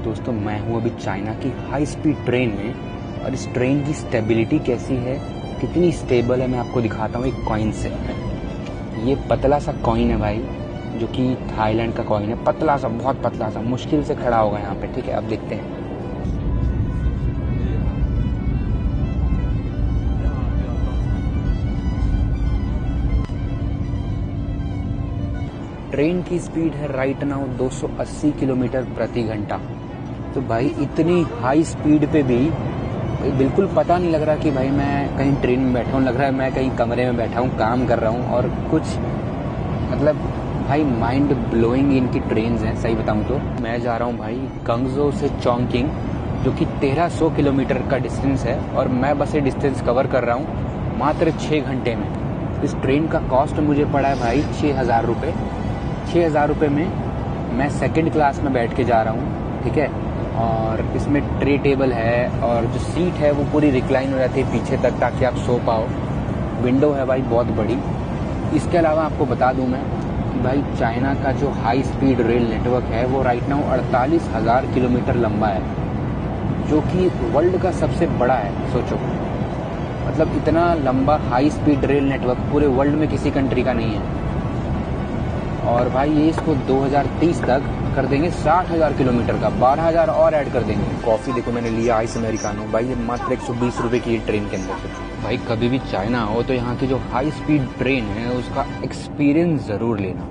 दोस्तों मैं हूँ अभी चाइना की हाई स्पीड ट्रेन में, और इस ट्रेन की स्टेबिलिटी कैसी है, कितनी स्टेबल है, मैं आपको दिखाता हूँ एक कॉइन से। ये पतला सा कॉइन है भाई, जो कि थाईलैंड का कॉइन है, पतला सा, बहुत पतला सा, मुश्किल से खड़ा होगा यहाँ पे। ठीक है, अब देखते हैं। ट्रेन की स्पीड है राइट नाउ 280 किलोमीटर प्रति घंटा। तो भाई इतनी हाई स्पीड पे भी बिल्कुल पता नहीं लग रहा कि भाई मैं कहीं ट्रेन में बैठा हूँ, लग रहा है मैं कहीं कमरे में बैठा हूँ, काम कर रहा हूँ। और कुछ मतलब भाई माइंड ब्लोइंग इनकी ट्रेन्स हैं, सही बताऊँ तो। मैं जा रहा हूँ भाई गंगजो से चोंगकिंग, जो कि 1300 किलोमीटर का डिस्टेंस है, और मैं बस ये डिस्टेंस कवर कर रहा हूँ मात्र 6 घंटे में। इस ट्रेन का कॉस्ट मुझे पड़ा है भाई 6,000 रुपये। 6,000 रुपये में मैं सेकंड क्लास में बैठ के जा रहा हूँ। ठीक है, और इसमें ट्रे टेबल है, और जो सीट है वो पूरी रिक्लाइन हो जाती है पीछे तक, ताकि आप सो पाओ। विंडो है भाई बहुत बड़ी। इसके अलावा आपको बता दूं मैं कि भाई चाइना का जो हाई स्पीड रेल नेटवर्क है वो राइट नाउ 48,000 किलोमीटर लंबा है, जो कि वर्ल्ड का सबसे बड़ा है। सोचो, मतलब इतना लंबा हाई स्पीड रेल नेटवर्क पूरे वर्ल्ड में किसी कंट्री का नहीं है। और भाई ये इसको 2030 तक कर देंगे 60,000 किलोमीटर का, 12,000 और ऐड कर देंगे। कॉफ़ी देखो मैंने लिया आइस अमेरिकानो भाई, ये मात्र 120 रुपये की ट्रेन के अंदर से। भाई कभी भी चाइना हो तो यहाँ की जो हाई स्पीड ट्रेन है उसका एक्सपीरियंस ज़रूर लेना।